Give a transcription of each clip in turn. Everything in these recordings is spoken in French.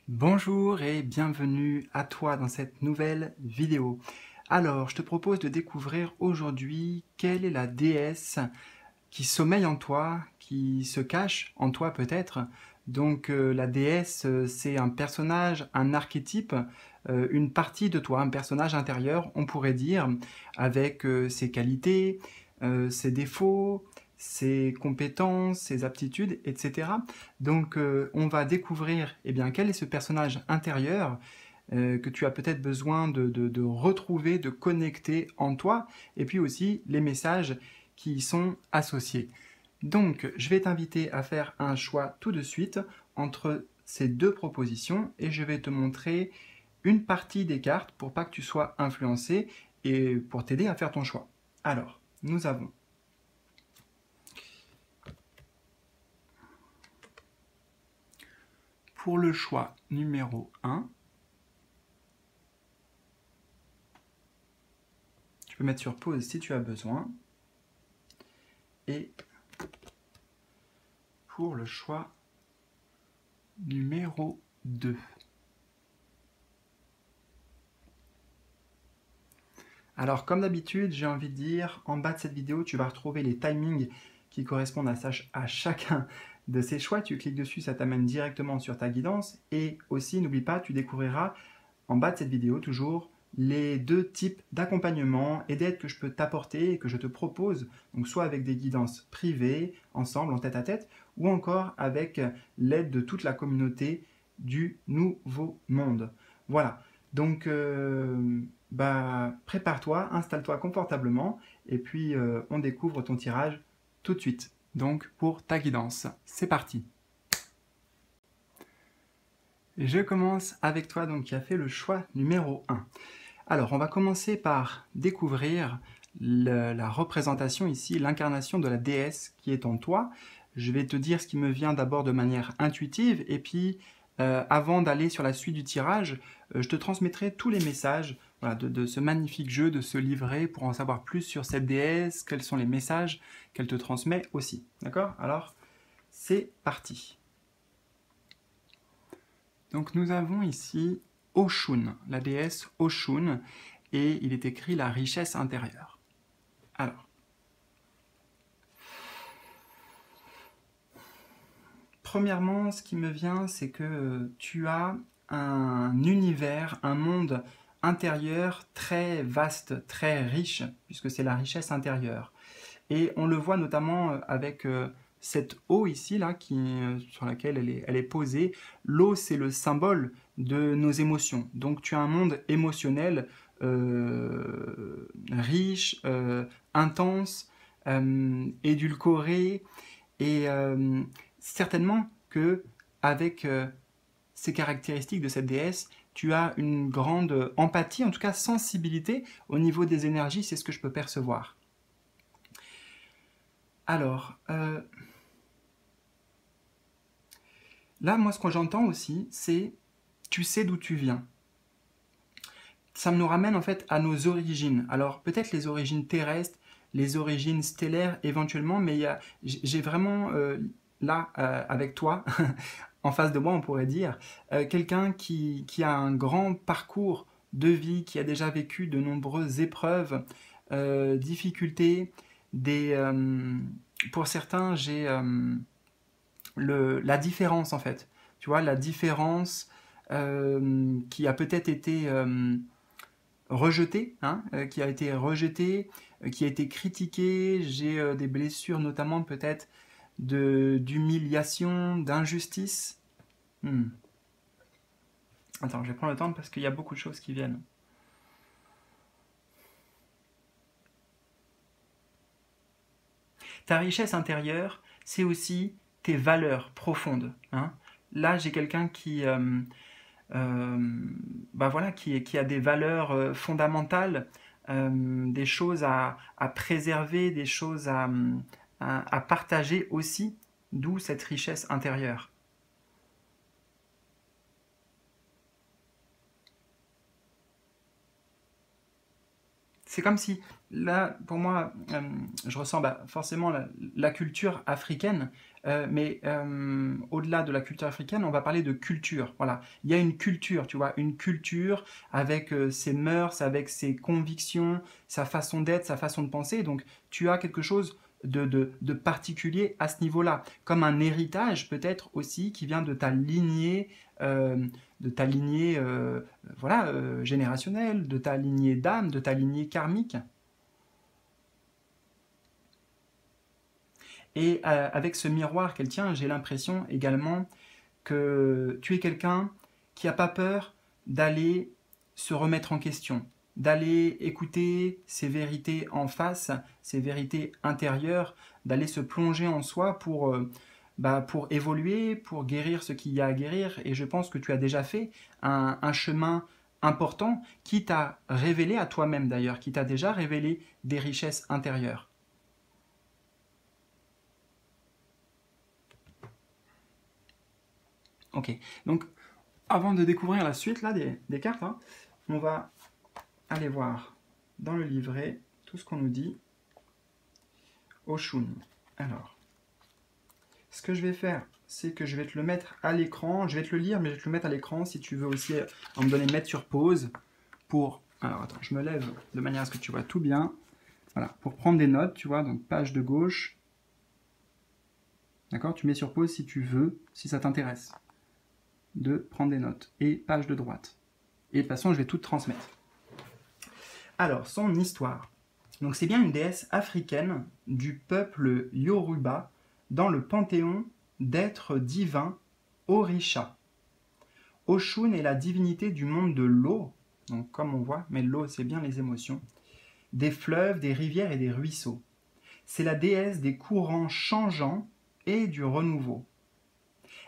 Bonjour et bienvenue à toi dans cette nouvelle vidéo. Alors, je te propose de découvrir aujourd'hui quelle est la déesse qui sommeille en toi, qui se cache en toi peut-être. Donc la déesse, c'est un personnage, un archétype, une partie de toi, un personnage intérieur, on pourrait dire, avec ses qualités, ses défauts, ses compétences, ses aptitudes, etc. Donc on va découvrir eh bien, quel est ce personnage intérieur que tu as peut-être besoin de retrouver, de connecter en toi, et puis aussi les messages qui y sont associés. Donc, je vais t'inviter à faire un choix tout de suite entre ces deux propositions et je vais te montrer une partie des cartes pour pas que tu sois influencé et pour t'aider à faire ton choix. Alors, nous avons pour le choix numéro 1, tu peux mettre sur pause si tu as besoin, et pour le choix numéro 2. Alors, comme d'habitude, j'ai envie de dire, en bas de cette vidéo, tu vas retrouver les timings qui correspondent à chacun de ces choix. Tu cliques dessus, ça t'amène directement sur ta guidance. Et aussi, n'oublie pas, tu découvriras en bas de cette vidéo toujours les deux types d'accompagnement et d'aide que je peux t'apporter et que je te propose, donc soit avec des guidances privées, ensemble, en tête-à-tête, ou encore avec l'aide de toute la communauté du Nouveau Monde. Voilà, donc prépare-toi, installe-toi confortablement, et puis on découvre ton tirage tout de suite. Donc pour ta guidance, c'est parti. Je commence avec toi donc qui a fait le choix numéro 1. Alors, on va commencer par découvrir la représentation ici, l'incarnation de la déesse qui est en toi. Je vais te dire ce qui me vient d'abord de manière intuitive, et puis avant d'aller sur la suite du tirage, je te transmettrai tous les messages voilà, de ce magnifique jeu, de ce livret, pour en savoir plus sur cette déesse, quels sont les messages qu'elle te transmet aussi. D'accord? Alors, c'est parti. Donc nous avons ici Oshun, la déesse Oshun, et il est écrit la richesse intérieure. Alors, premièrement, ce qui me vient, c'est que tu as un univers, un monde intérieur très vaste, très riche, puisque c'est la richesse intérieure. Et on le voit notamment avec cette eau ici, là, sur laquelle elle est posée. L'eau, c'est le symbole de nos émotions. Donc tu as un monde émotionnel riche, intense, édulcoré, et certainement que avec ces caractéristiques de cette déesse, tu as une grande empathie, en tout cas sensibilité au niveau des énergies, c'est ce que je peux percevoir. Alors, là, moi, ce que j'entends aussi, c'est tu sais d'où tu viens. Ça nous ramène en fait à nos origines. Alors, peut-être les origines terrestres, les origines stellaires éventuellement, mais j'ai vraiment là, avec toi, en face de moi, on pourrait dire, quelqu'un qui a un grand parcours de vie, qui a déjà vécu de nombreuses épreuves, difficultés, pour certains, j'ai la différence en fait. Tu vois, la différence qui a peut-être été rejetée, hein, qui a été rejetée, qui a été critiquée. J'ai des blessures notamment peut-être d'humiliation, d'injustice. Attends, je vais prendre le temps parce qu'il y a beaucoup de choses qui viennent. Ta richesse intérieure, c'est aussi tes valeurs profondes. Hein. Là, j'ai quelqu'un qui, voilà, qui a des valeurs fondamentales, des choses à préserver, des choses à partager aussi, d'où cette richesse intérieure. c'est comme si, là, pour moi, je ressens forcément la culture africaine, mais au-delà de la culture africaine, on va parler de culture. Voilà, il y a une culture, tu vois, une culture avec ses mœurs, avec ses convictions, sa façon d'être, sa façon de penser. Donc, tu as quelque chose de particulier à ce niveau-là, comme un héritage peut-être aussi qui vient de ta lignée voilà, générationnelle, de ta lignée d'âme, de ta lignée karmique. Et avec ce miroir qu'elle tient, j'ai l'impression également que tu es quelqu'un qui n'a pas peur d'aller se remettre en question, d'aller écouter ses vérités en face, ses vérités intérieures, d'aller se plonger en soi pour évoluer, pour guérir ce qu'il y a à guérir. Et je pense que tu as déjà fait un chemin important qui t'a révélé à toi-même d'ailleurs, qui t'a déjà révélé des richesses intérieures. Ok, donc avant de découvrir la suite là, des cartes, hein, on va aller voir dans le livret tout ce qu'on nous dit. Oshun. Alors, ce que je vais faire, c'est que je vais te le mettre à l'écran. Je vais te le lire, mais je vais te le mettre à l'écran si tu veux aussi me donner mettre sur pause pour... Alors attends, je me lève de manière à ce que tu vois tout bien. Voilà, pour prendre des notes, tu vois, donc page de gauche. D'accord, tu mets sur pause si tu veux, si ça t'intéresse de prendre des notes. Et page de droite. Et de toute façon, je vais tout te transmettre. Alors, son histoire. Donc, c'est bien une déesse africaine du peuple Yoruba dans le panthéon d'êtres divins Orisha. Oshun est la divinité du monde de l'eau, donc comme on voit, mais l'eau, c'est bien les émotions, des fleuves, des rivières et des ruisseaux. C'est la déesse des courants changeants et du renouveau.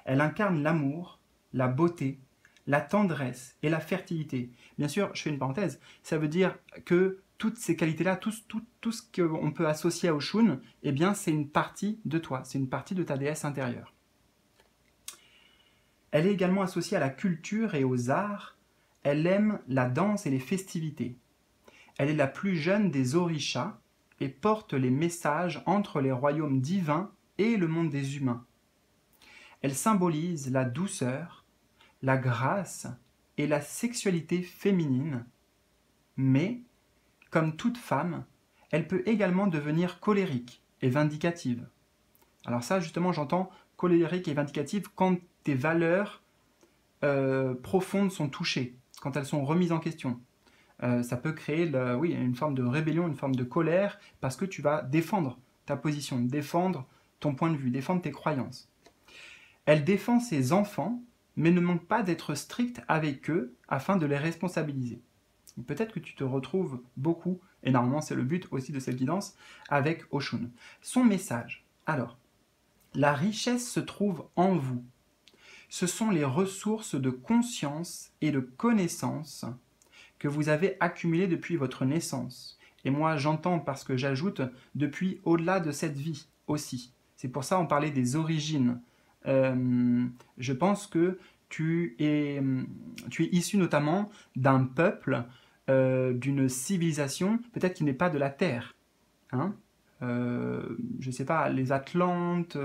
Elle incarne l'amour, la beauté, la tendresse et la fertilité. Bien sûr, je fais une parenthèse, ça veut dire que toutes ces qualités-là, tout ce qu'on peut associer à Oshun, eh bien, c'est une partie de toi, c'est une partie de ta déesse intérieure. Elle est également associée à la culture et aux arts. Elle aime la danse et les festivités. Elle est la plus jeune des orishas et porte les messages entre les royaumes divins et le monde des humains. Elle symbolise la douceur, la grâce et la sexualité féminine, mais, comme toute femme, elle peut également devenir colérique et vindicative. Alors ça, justement, j'entends colérique et vindicative quand tes valeurs profondes sont touchées, quand elles sont remises en question. Ça peut créer une forme de rébellion, une forme de colère, parce que tu vas défendre ta position, défendre ton point de vue, défendre tes croyances. Elle défend ses enfants, mais ne manque pas d'être stricte avec eux afin de les responsabiliser. Peut-être que tu te retrouves beaucoup, et normalement c'est le but aussi de cette guidance, avec Oshun. Son message. Alors, la richesse se trouve en vous. Ce sont les ressources de conscience et de connaissance que vous avez accumulées depuis votre naissance. Et moi j'entends parce que j'ajoute depuis au-delà de cette vie aussi. C'est pour ça qu'on parlait des origines. Je pense que tu es issu notamment d'un peuple, d'une civilisation, peut-être qui n'est pas de la Terre. Hein, je ne sais pas, les Atlantes,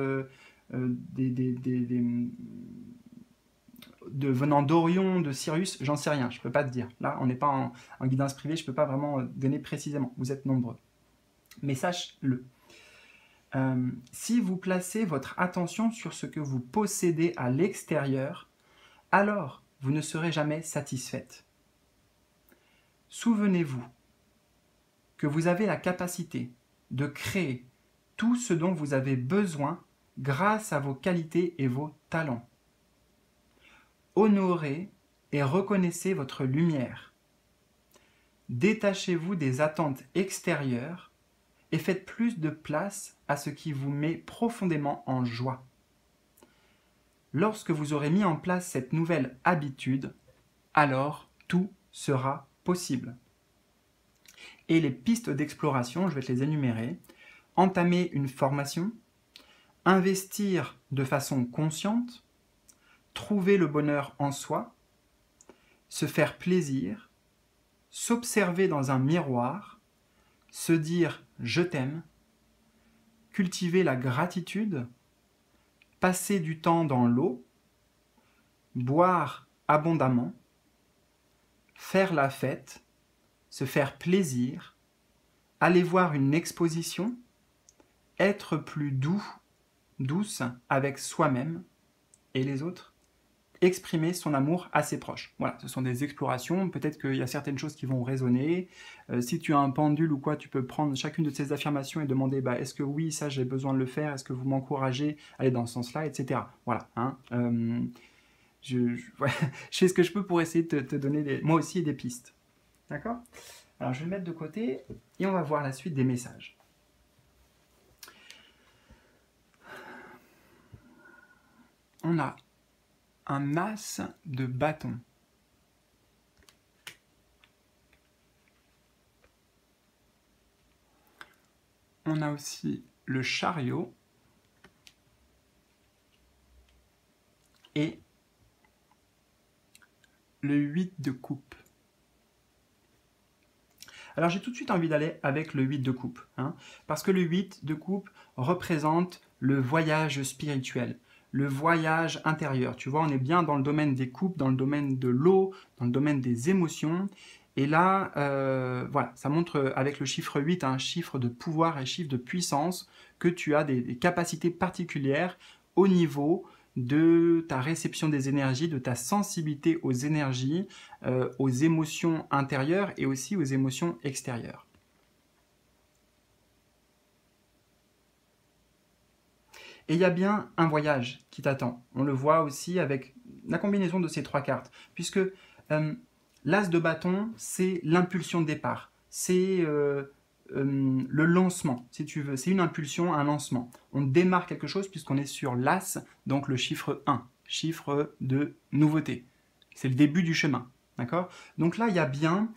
venant d'Orion, de Sirius, j'en sais rien, je ne peux pas te dire. Là, on n'est pas en guidance privée, je ne peux pas vraiment donner précisément. Vous êtes nombreux. Mais sache-le. Si vous placez votre attention sur ce que vous possédez à l'extérieur, alors vous ne serez jamais satisfaite. Souvenez-vous que vous avez la capacité de créer tout ce dont vous avez besoin grâce à vos qualités et vos talents. Honorez et reconnaissez votre lumière. Détachez-vous des attentes extérieures et faites plus de place à ce qui vous met profondément en joie. Lorsque vous aurez mis en place cette nouvelle habitude, alors tout sera possible. Et les pistes d'exploration, je vais te les énumérer. Entamer une formation, investir de façon consciente, trouver le bonheur en soi, se faire plaisir, s'observer dans un miroir, se dire « je t'aime », cultiver la gratitude, passer du temps dans l'eau, boire abondamment, faire la fête, se faire plaisir, aller voir une exposition, être plus doux, douce avec soi-même et les autres, exprimer son amour à ses proches. Voilà, ce sont des explorations, peut-être qu'il y a certaines choses qui vont résonner. Si tu as un pendule ou quoi, tu peux prendre chacune de ces affirmations et demander est-ce que oui, ça j'ai besoin de le faire, est-ce que vous m'encouragez à aller dans ce sens-là, etc. Voilà. Hein, ouais, je fais ce que je peux pour essayer de te donner moi aussi des pistes. D'accord? Alors je vais le mettre de côté et on va voir la suite des messages. On a un as de bâton. On a aussi le chariot et le 8 de coupe. Alors j'ai tout de suite envie d'aller avec le 8 de coupe, hein, parce que le 8 de coupe représente le voyage spirituel, le voyage intérieur. Tu vois, on est bien dans le domaine des coupes, dans le domaine de l'eau, dans le domaine des émotions. Et là, voilà, ça montre avec le chiffre 8, un chiffre de pouvoir et chiffre de puissance, que tu as des capacités particulières au niveau de ta réception des énergies, de ta sensibilité aux énergies, aux émotions intérieures et aussi aux émotions extérieures. Et il y a bien un voyage qui t'attend. On le voit aussi avec la combinaison de ces trois cartes, puisque l'as de bâton, c'est l'impulsion de départ, c'est le lancement, si tu veux. C'est une impulsion, un lancement. On démarre quelque chose puisqu'on est sur l'as, donc le chiffre 1, chiffre de nouveauté. C'est le début du chemin, d'accord? Donc là, il y a bien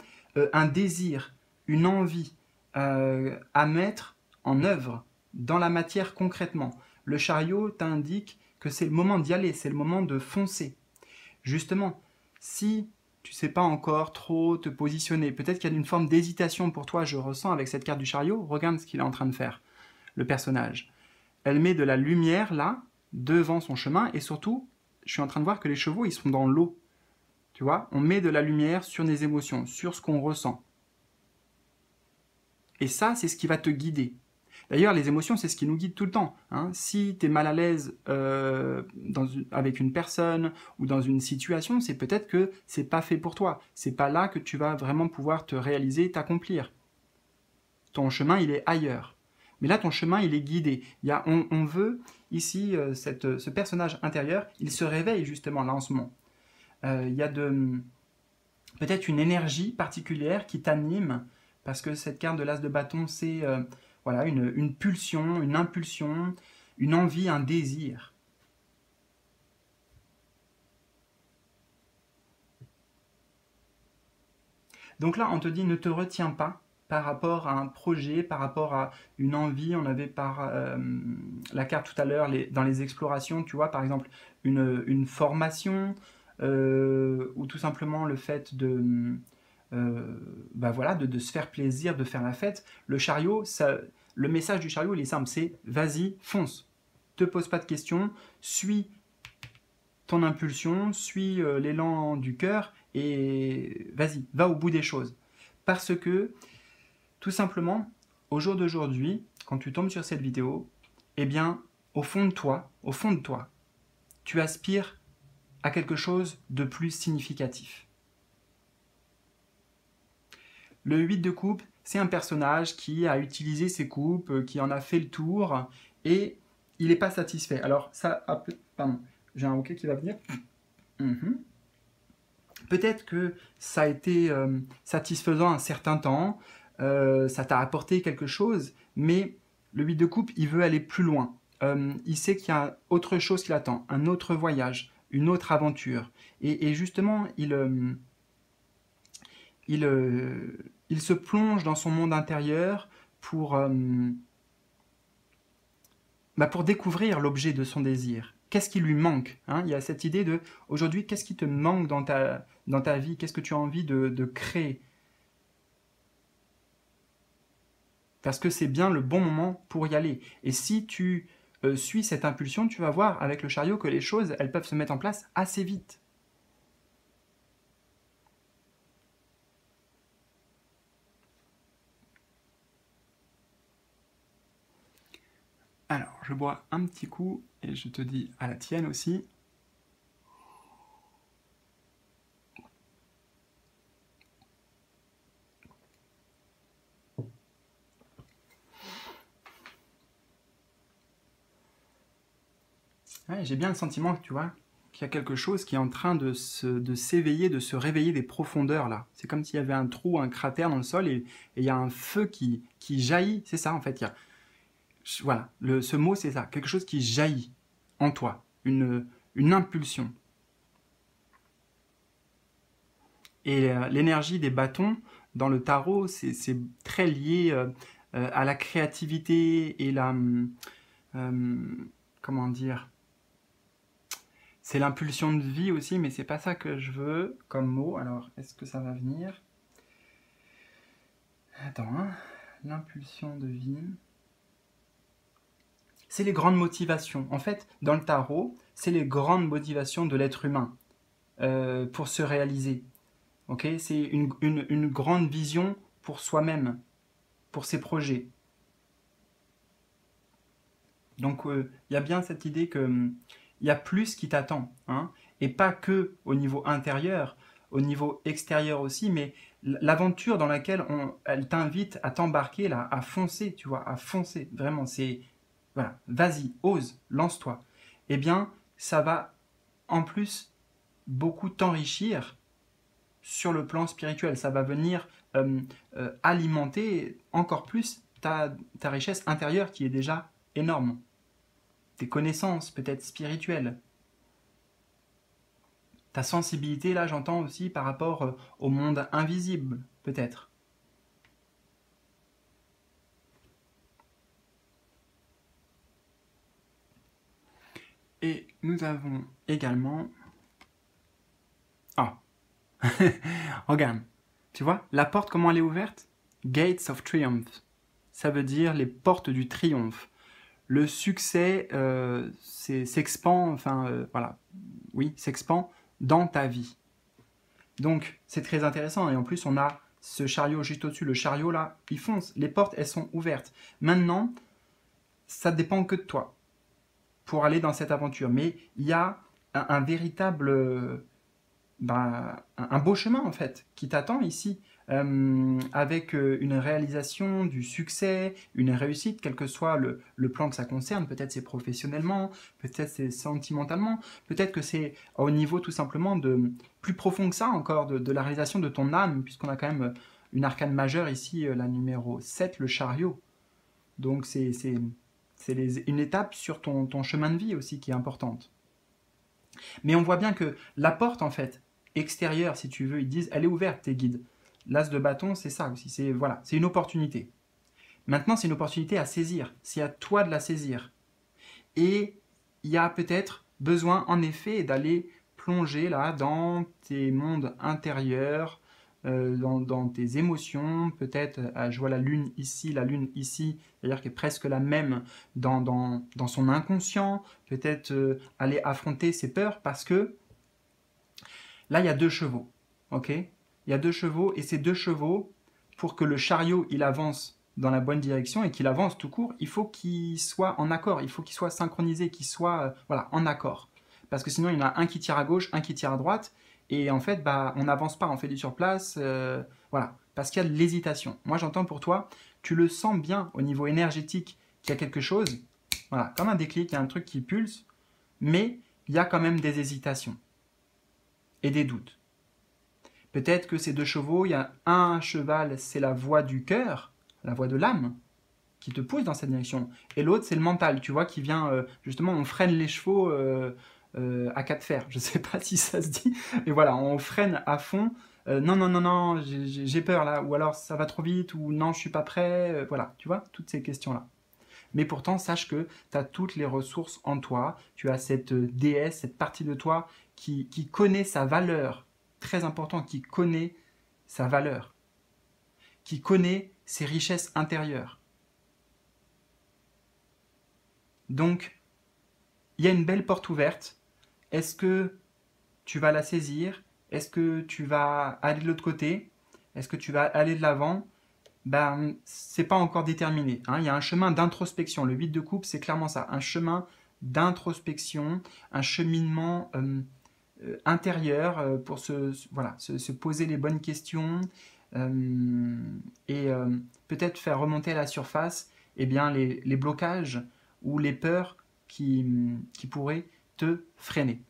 un désir, une envie à mettre en œuvre dans la matière concrètement. Le chariot t'indique que c'est le moment d'y aller, c'est le moment de foncer. Justement, si tu ne sais pas encore trop te positionner, peut-être qu'il y a une forme d'hésitation pour toi, je ressens avec cette carte du chariot, regarde ce qu'il est en train de faire, le personnage. Elle met de la lumière là, devant son chemin, et surtout, je suis en train de voir que les chevaux, ils sont dans l'eau. Tu vois, on met de la lumière sur les émotions, sur ce qu'on ressent. Et ça, c'est ce qui va te guider. D'ailleurs, les émotions, c'est ce qui nous guide tout le temps. Hein. Si tu es mal à l'aise avec une personne ou dans une situation, c'est peut-être que c'est pas fait pour toi. C'est pas là que tu vas vraiment pouvoir te réaliser, t'accomplir. Ton chemin, il est ailleurs. Mais là, ton chemin, il est guidé. On veut, ici, ce personnage intérieur, il se réveille justement là en ce moment. Il y a peut-être une énergie particulière qui t'anime, parce que cette carte de l'as de bâton, c'est voilà, une pulsion, une impulsion, une envie, un désir. Donc là, on te dit, ne te retiens pas par rapport à un projet, par rapport à une envie. On avait par la carte tout à l'heure, dans les explorations, tu vois, par exemple, une formation, ou tout simplement le fait de... voilà, de se faire plaisir, de faire la fête. Le chariot, le message du chariot, il est simple, c'est vas-y, fonce. Te pose pas de questions, suis ton impulsion, suis l'élan du cœur et vas-y, va au bout des choses. Parce que, tout simplement, au jour d'aujourd'hui, quand tu tombes sur cette vidéo, eh bien, au fond de toi, tu aspires à quelque chose de plus significatif. Le 8 de coupe, c'est un personnage qui a utilisé ses coupes, qui en a fait le tour, et il n'est pas satisfait. Alors, ça... Pardon, j'ai un hoquet qui va venir. Peut-être que ça a été satisfaisant un certain temps, ça t'a apporté quelque chose, mais le 8 de coupe, il veut aller plus loin. Il sait qu'il y a autre chose qui l'attend, un autre voyage, une autre aventure. Et justement, il se plonge dans son monde intérieur pour découvrir l'objet de son désir. Qu'est-ce qui lui manque, hein? Il y a cette idée de, aujourd'hui, qu'est-ce qui te manque dans ta vie? Qu'est-ce que tu as envie de créer? parce que c'est bien le bon moment pour y aller. Et si tu suis cette impulsion, tu vas voir avec le chariot que les choses, elles peuvent se mettre en place assez vite. Alors, je bois un petit coup et je te dis à la tienne aussi. Ouais, j'ai bien le sentiment, tu vois, qu'il y a quelque chose qui est en train de s'éveiller, de se réveiller des profondeurs là. C'est comme s'il y avait un trou, un cratère dans le sol et il y a un feu qui jaillit. C'est ça en fait. Voilà, ce mot c'est ça, quelque chose qui jaillit en toi, une impulsion. Et l'énergie des bâtons dans le tarot, c'est très lié à la créativité et comment dire, c'est l'impulsion de vie aussi, mais c'est pas ça que je veux comme mot. Alors, est-ce que ça va venir? Attends, hein. L'impulsion de vie. C'est les grandes motivations. En fait, dans le tarot, c'est les grandes motivations de l'être humain pour se réaliser. Okay, c'est une grande vision pour soi-même, pour ses projets. Donc, y a bien cette idée que y a plus qui t'attend, hein, et pas que au niveau intérieur, au niveau extérieur aussi, mais l'aventure dans laquelle elle t'invite à t'embarquer là, à foncer, tu vois, à foncer. Vraiment, c'est voilà, vas-y, ose, lance-toi. Eh bien, ça va en plus beaucoup t'enrichir sur le plan spirituel. Ça va venir alimenter encore plus ta richesse intérieure qui est déjà énorme. Tes connaissances peut-être spirituelles. Ta sensibilité, là j'entends aussi par rapport au monde invisible, peut-être. Et nous avons également... Ah, regarde, tu vois, la porte, comment elle est ouverte? Gates of Triumph. Ça veut dire les portes du triomphe. Le succès s'expand, enfin, voilà, oui, s'expand dans ta vie. Donc, c'est très intéressant. Et en plus, on a ce chariot juste au-dessus. Le chariot, là, il fonce. Les portes, elles sont ouvertes. Maintenant, ça dépend que de toi pour aller dans cette aventure. Mais il y a un véritable... un beau chemin en fait qui t'attend ici avec une réalisation du succès, une réussite, quel que soit le plan que ça concerne. Peut-être c'est professionnellement, peut-être c'est sentimentalement, peut-être que c'est au niveau tout simplement de plus profond que ça encore, de la réalisation de ton âme, puisqu'on a quand même une arcane majeure ici, la numéro 7, le chariot. Donc c'est une étape sur ton chemin de vie aussi qui est importante. Mais on voit bien que la porte, en fait, extérieure, si tu veux, ils disent, elle est ouverte, tes guides. L'as de bâton, c'est ça aussi, c'est voilà, c'est une opportunité. Maintenant, c'est une opportunité à saisir, c'est à toi de la saisir. Et il y a peut-être besoin, en effet, d'aller plonger là dans tes mondes intérieurs, dans tes émotions, peut-être, je vois la lune ici, c'est-à-dire qui est presque la même dans son inconscient, peut-être aller affronter ses peurs, parce que là, il y a 2 chevaux, ok? Il y a 2 chevaux, et ces 2 chevaux, pour que le chariot, il avance dans la bonne direction, et qu'il avance tout court, il faut qu'il soit en accord, il faut qu'il soit synchronisé, qu'il soit voilà, en accord. Parce que sinon, il y en a un qui tire à gauche, un qui tire à droite, et en fait, on n'avance pas, on fait du surplace, voilà, parce qu'il y a de l'hésitation. Moi, j'entends pour toi, tu le sens bien au niveau énergétique qu'il y a quelque chose, voilà, comme un déclic, il y a un truc qui pulse, mais il y a quand même des hésitations et des doutes. Peut-être que ces 2 chevaux, il y a un cheval, c'est la voix du cœur, la voix de l'âme, qui te pousse dans cette direction, et l'autre, c'est le mental, tu vois, qui vient, justement, on freine les chevaux à 4 fers, je ne sais pas si ça se dit, mais voilà, on freine à fond, non, j'ai peur là, ou alors ça va trop vite, ou non, je suis pas prêt, voilà, tu vois, toutes ces questions-là. Mais pourtant, sache que tu as toutes les ressources en toi, tu as cette déesse, cette partie de toi qui connaît sa valeur, très important, qui connaît sa valeur, qui connaît ses richesses intérieures. Donc, il y a une belle porte ouverte. Est-ce que tu vas la saisir? Est-ce que tu vas aller de l'autre côté? Est-ce que tu vas aller de l'avant? Ben, c'est pas encore déterminé, hein. Il y a un chemin d'introspection. Le 8 de coupe, c'est clairement ça. Un chemin d'introspection, un cheminement intérieur pour voilà, se poser les bonnes questions et peut-être faire remonter à la surface eh bien, les blocages ou les peurs qui pourraient te freiner.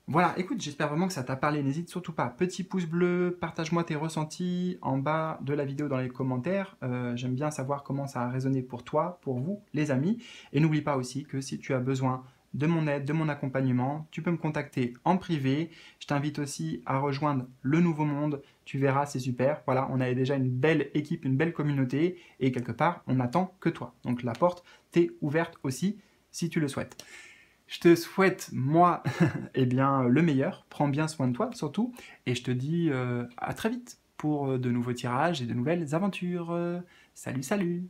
Voilà, écoute, j'espère vraiment que ça t'a parlé. N'hésite surtout pas. Petit pouce bleu, partage-moi tes ressentis en bas de la vidéo dans les commentaires. J'aime bien savoir comment ça a résonné pour toi, pour vous, les amis. Et n'oublie pas aussi que si tu as besoin de mon aide, de mon accompagnement, tu peux me contacter en privé. Je t'invite aussi à rejoindre le Nouveau Monde. Tu verras, c'est super. Voilà, on a déjà une belle équipe, une belle communauté. Et quelque part, on n'attend que toi. Donc la porte t'est ouverte aussi si tu le souhaites. Je te souhaite, moi, eh bien, le meilleur. Prends bien soin de toi, surtout. Et je te dis à très vite pour de nouveaux tirages et de nouvelles aventures. Salut, salut!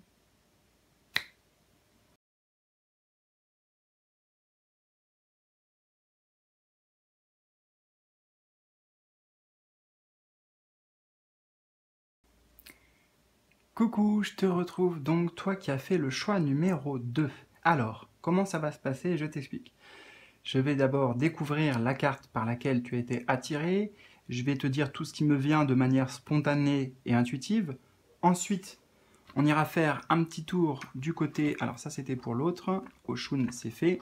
Coucou, je te retrouve donc, toi qui as fait le choix numéro 2. Alors, comment ça va se passer? Je t'explique. Je vais d'abord découvrir la carte par laquelle tu as été attiré. Je vais te dire tout ce qui me vient de manière spontanée et intuitive. Ensuite, on ira faire un petit tour du côté... Alors ça, c'était pour l'autre. Oshun, c'est fait.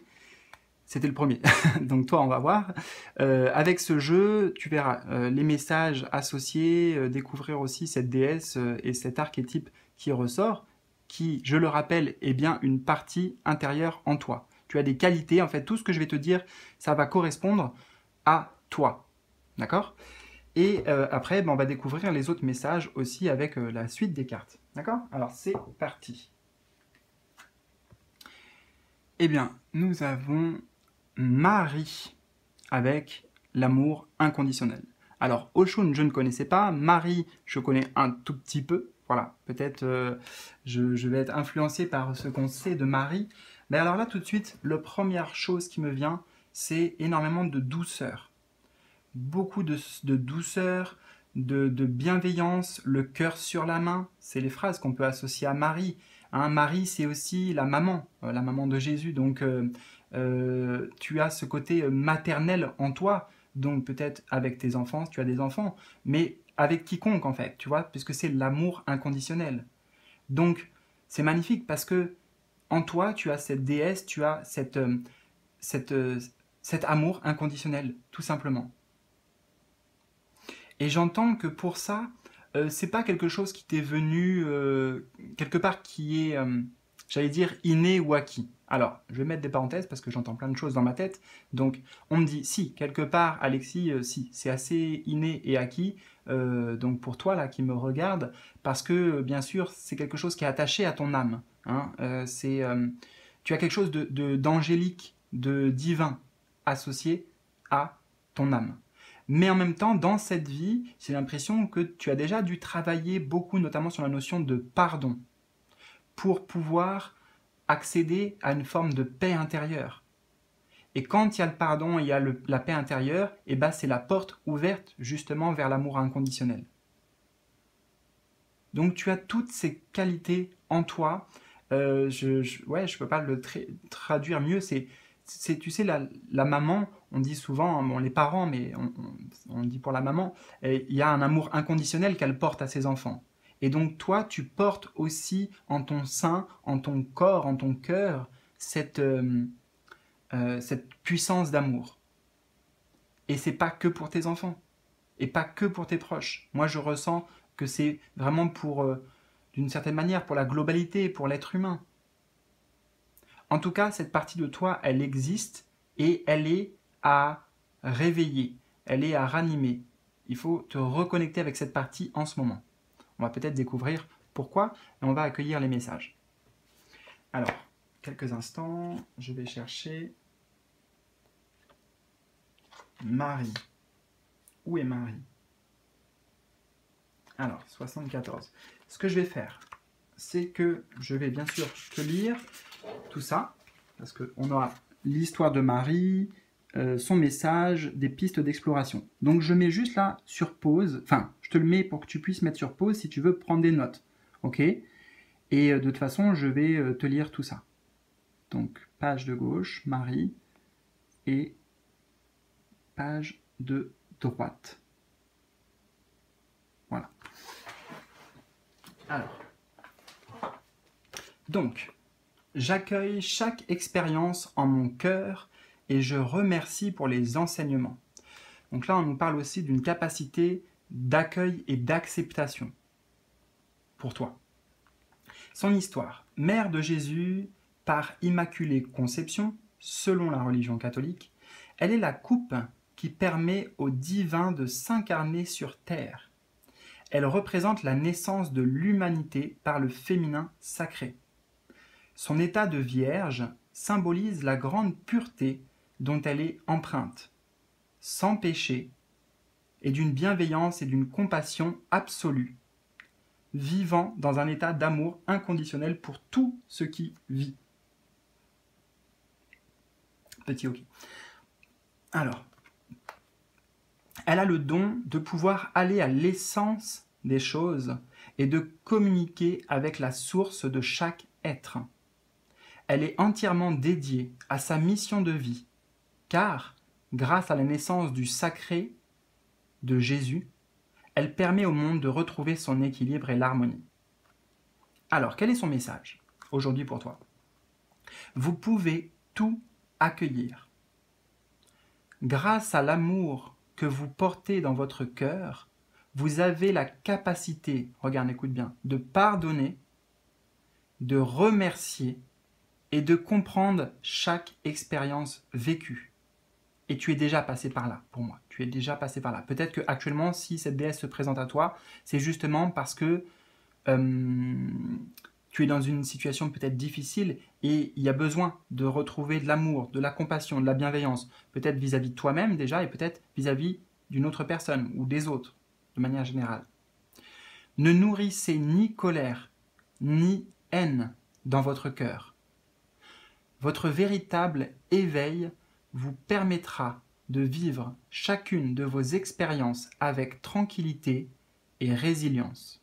C'était le premier. Donc toi, on va voir. Avec ce jeu, tu verras les messages associés, découvrir aussi cette déesse et cet archétype qui ressort, qui, je le rappelle, est bien une partie intérieure en toi. Tu as des qualités, en fait, tout ce que je vais te dire, ça va correspondre à toi. D'accord? Et après, ben, on va découvrir les autres messages aussi avec la suite des cartes. D'accord? Alors, c'est parti. Eh bien, nous avons Marie avec l'amour inconditionnel. Alors, Oshun, je ne connaissais pas. Marie, je connais un tout petit peu. Voilà, peut-être je vais être influencé par ce qu'on sait de Marie. Mais alors là, tout de suite, la première chose qui me vient, c'est énormément de douceur. Beaucoup de douceur, de bienveillance, le cœur sur la main. C'est les phrases qu'on peut associer à Marie. Hein, Marie, c'est aussi la maman de Jésus. Donc, tu as ce côté maternel en toi. Donc, peut-être avec tes enfants, si tu as des enfants, mais avec quiconque, en fait, tu vois, puisque c'est l'amour inconditionnel. Donc, c'est magnifique parce que en toi, tu as cette déesse, tu as cette, cet amour inconditionnel, tout simplement. Et j'entends que pour ça, c'est pas quelque chose qui t'est venu quelque part qui est, j'allais dire, inné ou acquis. Alors, je vais mettre des parenthèses parce que j'entends plein de choses dans ma tête. Donc, on me dit, si, quelque part, Alexis, si, c'est assez inné et acquis. Donc, pour toi, là, qui me regarde, parce que, bien sûr, c'est quelque chose qui est attaché à ton âme. Hein. Tu as quelque chose d'angélique, de divin, associé à ton âme. Mais en même temps, dans cette vie, j'ai l'impression que tu as déjà dû travailler beaucoup, notamment sur la notion de pardon, pour pouvoir accéder à une forme de paix intérieure. Et quand il y a le pardon et il y a la paix intérieure, et ben c'est la porte ouverte justement vers l'amour inconditionnel. Donc tu as toutes ces qualités en toi. Ouais, je peux pas le traduire mieux. Tu sais, la maman, on dit souvent, bon, les parents, mais on dit pour la maman, il y a un amour inconditionnel qu'elle porte à ses enfants. Et donc toi, tu portes aussi en ton sein, en ton corps, en ton cœur, cette puissance d'amour. Et c'est pas que pour tes enfants, et pas que pour tes proches. Moi, je ressens que c'est vraiment pour, d'une certaine manière, pour la globalité, pour l'être humain. En tout cas, cette partie de toi, elle existe et elle est à réveiller, elle est à ranimer. Il faut te reconnecter avec cette partie en ce moment. On va peut-être découvrir pourquoi et on va accueillir les messages. Alors, quelques instants, je vais chercher Marie. Où est Marie? Alors, 74. Ce que je vais faire, c'est que je vais bien sûr te lire tout ça. parce qu'on aura l'histoire de Marie, son message, des pistes d'exploration. Donc je mets juste là sur pause, enfin je te le mets pour que tu puisses mettre sur pause si tu veux prendre des notes, ok? Et de toute façon je vais te lire tout ça. Donc page de gauche, Marie, et page de droite. Voilà. Alors, donc, j'accueille chaque expérience en mon cœur et je remercie pour les enseignements. Donc là, on nous parle aussi d'une capacité d'accueil et d'acceptation pour toi. Son histoire. Mère de Jésus par Immaculée Conception, selon la religion catholique, elle est la coupe qui permet au divin de s'incarner sur terre. Elle représente la naissance de l'humanité par le féminin sacré. Son état de vierge symbolise la grande pureté dont elle est empreinte, sans péché, et d'une bienveillance et d'une compassion absolue, vivant dans un état d'amour inconditionnel pour tout ce qui vit. Petit ok. Alors, elle a le don de pouvoir aller à l'essence des choses et de communiquer avec la source de chaque être. Elle est entièrement dédiée à sa mission de vie, car, grâce à la naissance du sacré de Jésus, elle permet au monde de retrouver son équilibre et l'harmonie. Alors, quel est son message aujourd'hui pour toi? Vous pouvez tout accueillir. Grâce à l'amour que vous portez dans votre cœur, vous avez la capacité, regarde, écoute bien, de pardonner, de remercier et de comprendre chaque expérience vécue. Et tu es déjà passé par là, pour moi. Tu es déjà passé par là. Peut-être qu'actuellement, si cette déesse se présente à toi, c'est justement parce que tu es dans une situation peut-être difficile et il y a besoin de retrouver de l'amour, de la compassion, de la bienveillance, peut-être vis-à-vis de toi-même déjà et peut-être vis-à-vis d'une autre personne ou des autres, de manière générale. Ne nourrissez ni colère, ni haine dans votre cœur. Votre véritable éveil vous permettra de vivre chacune de vos expériences avec tranquillité et résilience.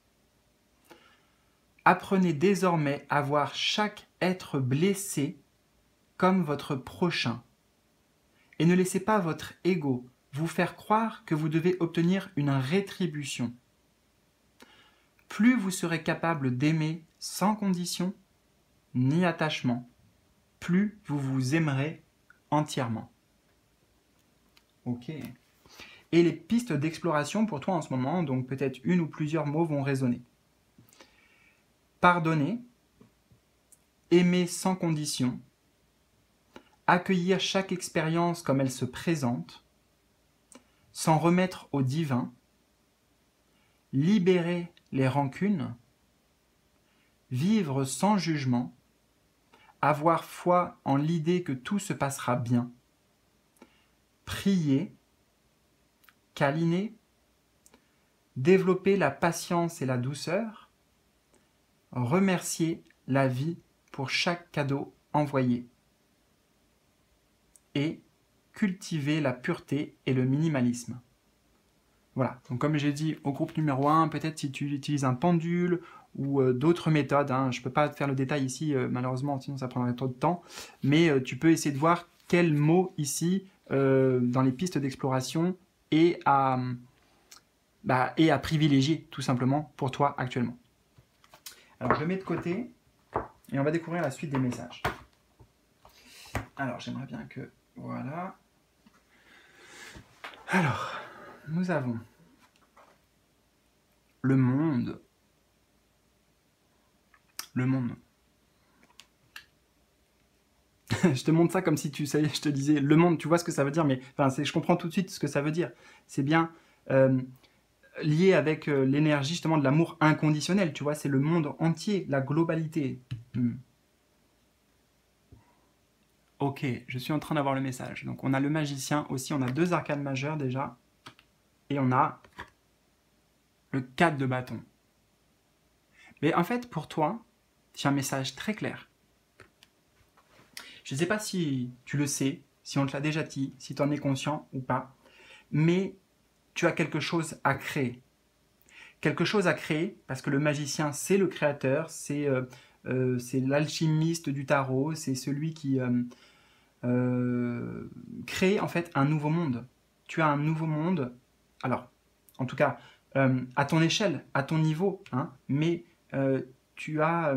Apprenez désormais à voir chaque être blessé comme votre prochain. Et ne laissez pas votre ego vous faire croire que vous devez obtenir une rétribution. Plus vous serez capable d'aimer sans condition ni attachement, plus vous vous aimerez entièrement. Ok. Et les pistes d'exploration pour toi en ce moment, donc peut-être une ou plusieurs mots vont résonner. Pardonner, aimer sans condition, accueillir chaque expérience comme elle se présente, s'en remettre au divin, libérer les rancunes, vivre sans jugement, avoir foi en l'idée que tout se passera bien, prier, câliner, développer la patience et la douceur, remercier la vie pour chaque cadeau envoyé et cultiver la pureté et le minimalisme. Voilà, donc comme j'ai dit au groupe numéro 1, peut-être si tu utilises un pendule ou d'autres méthodes, hein, je ne peux pas te faire le détail ici malheureusement, sinon ça prendrait trop de temps, mais tu peux essayer de voir quel mot ici, dans les pistes d'exploration, est à privilégier tout simplement pour toi actuellement. Alors je le mets de côté et on va découvrir la suite des messages. Alors j'aimerais bien que... Voilà. Alors, nous avons le monde. Le monde. Je te montre ça comme si tu savais, je te disais le monde, tu vois ce que ça veut dire, mais enfin, je comprends tout de suite ce que ça veut dire. C'est bien lié avec l'énergie justement de l'amour inconditionnel, tu vois, c'est le monde entier, la globalité. Ok, je suis en train d'avoir le message. Donc on a le magicien aussi, on a 2 arcanes majeures déjà, et on a le 4 de bâton. Mais en fait, pour toi, j'ai un message très clair. Je ne sais pas si tu le sais, si on te l'a déjà dit, si tu en es conscient ou pas, mais tu as quelque chose à créer. Quelque chose à créer, parce que le magicien, c'est le créateur, c'est l'alchimiste du tarot, c'est celui qui crée en fait un nouveau monde. Tu as un nouveau monde, alors, en tout cas, à ton échelle, à ton niveau, hein, mais tu as,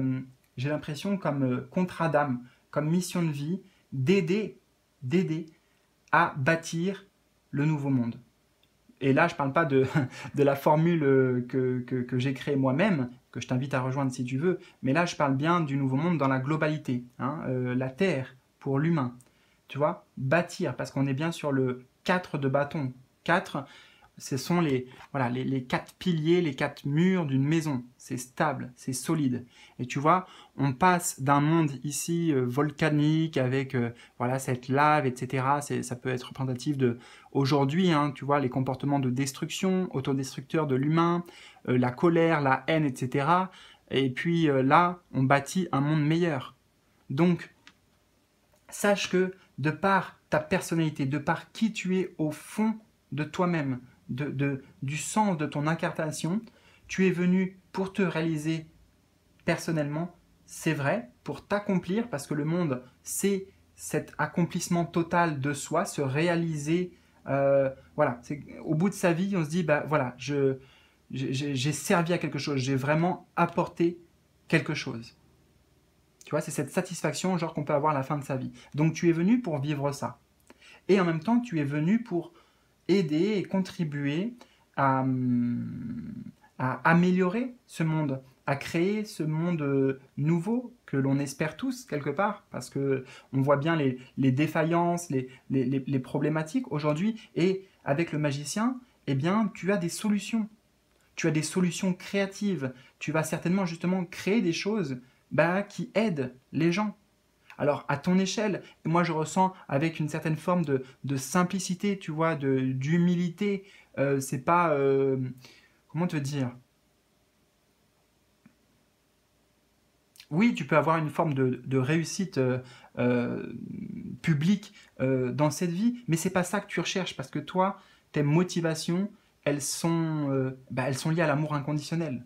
j'ai l'impression, comme contrat d'âme, comme mission de vie, d'aider à bâtir le nouveau monde. Et là, je ne parle pas de la formule que j'ai créée moi-même, que je t'invite à rejoindre si tu veux, mais là, je parle bien du nouveau monde dans la globalité, hein, la Terre pour l'humain. Tu vois, bâtir, parce qu'on est bien sur le 4 de bâton. 4, ce sont voilà, les 4 piliers, les 4 murs d'une maison. C'est stable, c'est solide. Et tu vois, on passe d'un monde ici volcanique avec voilà, cette lave, etc. Ça peut être représentatif de aujourd'hui, hein, tu vois, les comportements de destruction, autodestructeurs de l'humain, la colère, la haine, etc. Et puis là, on bâtit un monde meilleur. Donc, sache que de par ta personnalité, de par qui tu es au fond de toi-même, du sens de ton incarnation, tu es venu pour te réaliser personnellement, c'est vrai, pour t'accomplir, parce que le monde, c'est cet accomplissement total de soi, se réaliser. Voilà, au bout de sa vie, on se dit, bah voilà, j'ai servi à quelque chose, j'ai vraiment apporté quelque chose. Tu vois, c'est cette satisfaction genre qu'on peut avoir à la fin de sa vie. Donc tu es venu pour vivre ça. Et en même temps, tu es venu pour aider et contribuer à, à améliorer ce monde, à créer ce monde nouveau que l'on espère tous quelque part, parce que on voit bien les défaillances, les problématiques aujourd'hui, et avec le magicien, eh bien, tu as des solutions. Tu as des solutions créatives. Tu vas certainement justement créer des choses bah, qui aident les gens. Alors, à ton échelle, moi je ressens avec une certaine forme de simplicité, tu vois, d'humilité. C'est pas. Comment te dire. Oui, tu peux avoir une forme de réussite euh, publique dans cette vie, mais c'est pas ça que tu recherches parce que toi, tes motivations, elles sont liées à l'amour inconditionnel.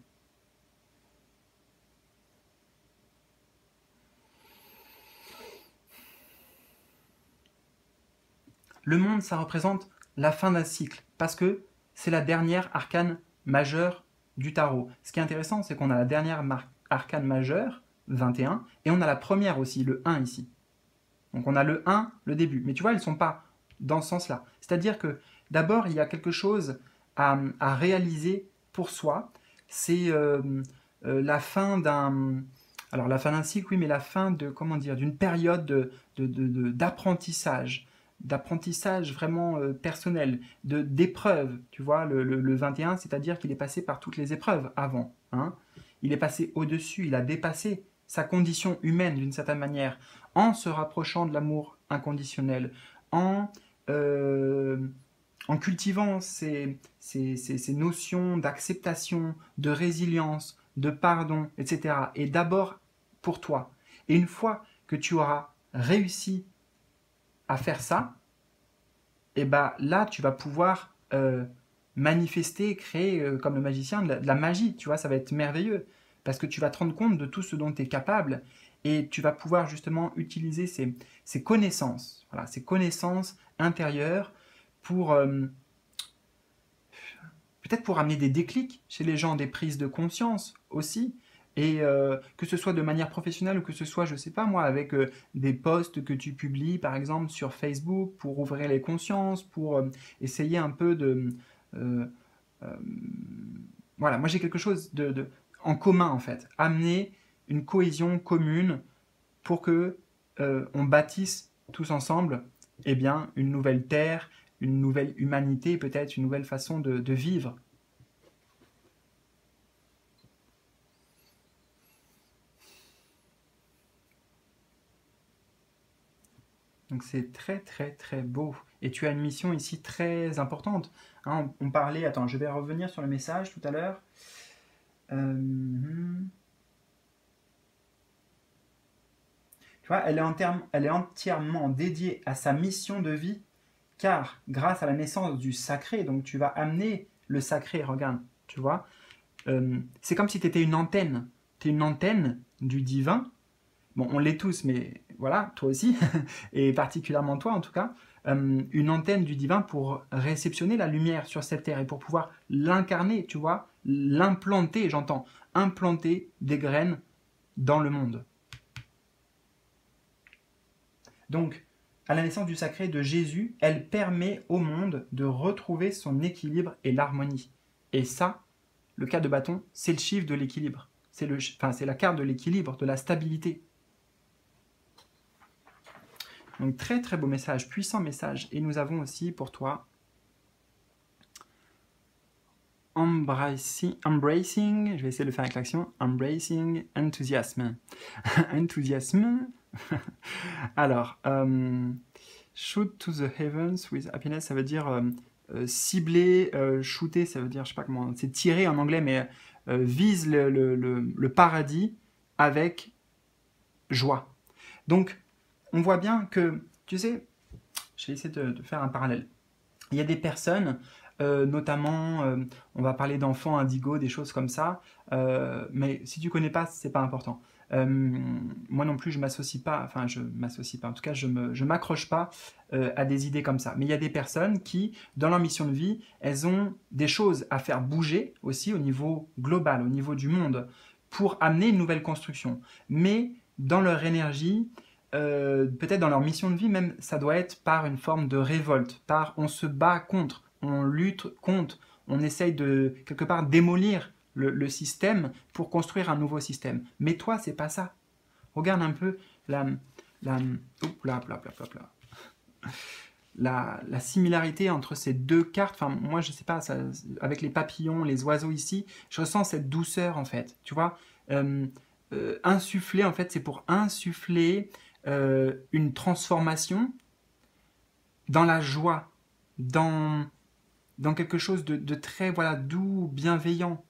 Le monde, ça représente la fin d'un cycle, parce que c'est la dernière arcane majeure du tarot. Ce qui est intéressant, c'est qu'on a la dernière arcane majeure, 21, et on a la première aussi, le 1 ici. Donc on a le 1, le début. Mais tu vois, elles ne sont pas dans ce sens-là. C'est-à-dire que d'abord, il y a quelque chose à réaliser pour soi. C'est la fin d'un... Alors la fin d'un cycle, oui, mais la fin de, comment dire, d'une période d'apprentissage. D'apprentissage vraiment personnel, d'épreuves, tu vois, le 21, c'est-à-dire qu'il est passé par toutes les épreuves avant. Hein. Il est passé au-dessus, il a dépassé sa condition humaine d'une certaine manière en se rapprochant de l'amour inconditionnel, en, euh, en cultivant ces notions d'acceptation, de résilience, de pardon, etc. Et d'abord pour toi. Et une fois que tu auras réussi à faire ça, et ben là, tu vas pouvoir manifester, créer, comme le magicien, de la magie. Tu vois, ça va être merveilleux. Parce que tu vas te rendre compte de tout ce dont tu es capable et tu vas pouvoir justement utiliser ces connaissances, voilà, ces connaissances intérieures pour peut-être pour amener des déclics chez les gens, des prises de conscience aussi. Et que ce soit de manière professionnelle ou que ce soit, je sais pas moi, avec des posts que tu publies par exemple sur Facebook pour ouvrir les consciences, pour essayer un peu de... euh, euh, voilà, moi j'ai quelque chose en commun en fait. Amener une cohésion commune pour que on bâtisse tous ensemble eh bien, une nouvelle terre, une nouvelle humanité, peut-être une nouvelle façon de vivre. Donc c'est très très très beau. Et tu as une mission ici très importante. Hein, on parlait, attends, je vais revenir sur le message tout à l'heure. Euh, Tu vois, elle est entièrement dédiée à sa mission de vie, car grâce à la naissance du sacré, donc tu vas amener le sacré, regarde, tu vois, c'est comme si tu étais une antenne. Tu es une antenne du divin. Bon, on l'est tous, mais voilà, toi aussi, et particulièrement toi en tout cas, une antenne du divin pour réceptionner la lumière sur cette terre et pour pouvoir l'incarner, tu vois, l'implanter, j'entends, implanter des graines dans le monde. Donc, à la naissance du sacré de Jésus, elle permet au monde de retrouver son équilibre et l'harmonie. Et ça, le 4 de bâton, c'est le chiffre de l'équilibre. C'est la carte de l'équilibre, de la stabilité. Donc très très beau message, puissant message. Et nous avons aussi pour toi embracing, je vais essayer de le faire avec l'action, embracing enthusiasm. Enthusiasm. Alors, shoot to the heavens with happiness, ça veut dire cibler, shooter, ça veut dire, je sais pas comment, c'est tirer en anglais, mais vise le paradis avec joie. Donc, on voit bien que, tu sais, je vais essayer de faire un parallèle. Il y a des personnes, notamment, on va parler d'enfants indigo, des choses comme ça, mais si tu connais pas, c'est pas important. Moi non plus, je m'associe pas, en tout cas, je m'accroche pas à des idées comme ça. Mais il y a des personnes qui, dans leur mission de vie, elles ont des choses à faire bouger aussi au niveau global, au niveau du monde, pour amener une nouvelle construction. Mais dans leur énergie, peut-être dans leur mission de vie même, ça doit être par une forme de révolte, par on se bat contre, on lutte contre, on essaye de quelque part démolir le système pour construire un nouveau système. Mais toi, c'est pas ça. Regarde un peu la similarité entre ces deux cartes. Enfin, moi, je sais pas, ça, avec les papillons, les oiseaux ici, je ressens cette douceur en fait. Tu vois, insuffler en fait, c'est pour insuffler une transformation dans la joie, dans quelque chose de très voilà, doux, bienveillant.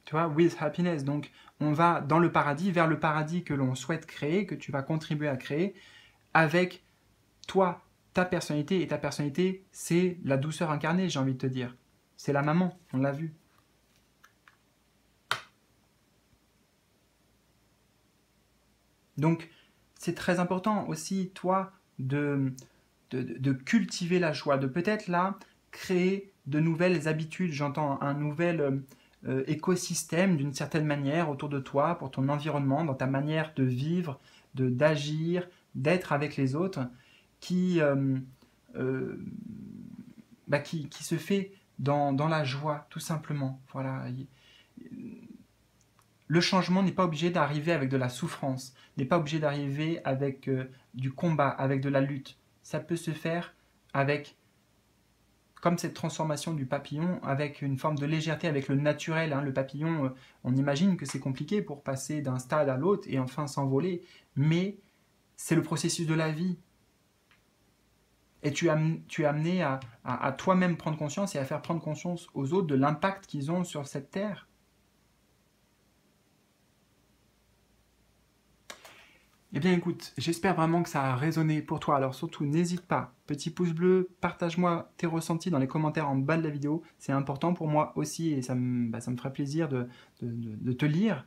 Tu vois, with happiness. Donc, on va dans le paradis, vers le paradis que l'on souhaite créer, que tu vas contribuer à créer, avec toi, ta personnalité. Et ta personnalité, c'est la douceur incarnée, j'ai envie de te dire. C'est la maman, on l'a vu. Donc, c'est très important aussi, toi, de cultiver la joie, de peut-être là, créer de nouvelles habitudes, j'entends un nouvel écosystème d'une certaine manière autour de toi, pour ton environnement, dans ta manière de vivre, d'agir, d'être avec les autres, qui se fait dans la joie, tout simplement. Voilà. Le changement n'est pas obligé d'arriver avec de la souffrance, n'est pas obligé d'arriver avec du combat, avec de la lutte. Ça peut se faire avec, comme cette transformation du papillon, avec une forme de légèreté, avec le naturel. Hein. Le papillon, on imagine que c'est compliqué pour passer d'un stade à l'autre et enfin s'envoler, mais c'est le processus de la vie. Et tu es amené à toi-même prendre conscience et à faire prendre conscience aux autres de l'impact qu'ils ont sur cette terre. Eh bien écoute, j'espère vraiment que ça a résonné pour toi. Alors surtout, n'hésite pas, petit pouce bleu, partage-moi tes ressentis dans les commentaires en bas de la vidéo. C'est important pour moi aussi et ça me ferait plaisir de te lire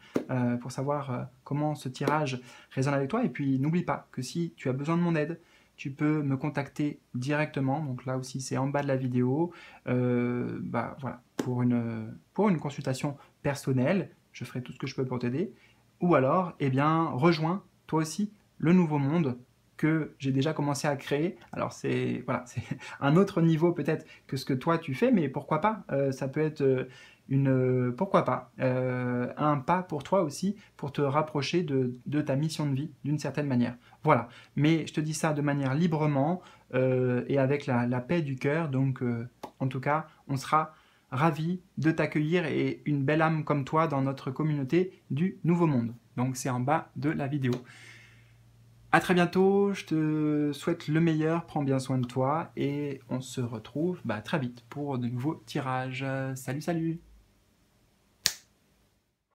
pour savoir comment ce tirage résonne avec toi. Et puis n'oublie pas que si tu as besoin de mon aide, tu peux me contacter directement. Donc là aussi, c'est en bas de la vidéo. Voilà, pour une consultation personnelle, je ferai tout ce que je peux pour t'aider. Ou alors, eh bien, rejoins toi aussi le nouveau monde que j'ai déjà commencé à créer. Alors c'est voilà, c'est un autre niveau peut-être que ce que toi tu fais, mais pourquoi pas, ça peut être pourquoi pas, un pas pour toi aussi, pour te rapprocher de ta mission de vie d'une certaine manière. Voilà, mais je te dis ça de manière librement et avec la paix du cœur, donc en tout cas, on sera ravis de t'accueillir et une belle âme comme toi dans notre communauté du Nouveau Monde. Donc c'est en bas de la vidéo. À très bientôt, je te souhaite le meilleur, prends bien soin de toi et on se retrouve très vite pour de nouveaux tirages. Salut, salut!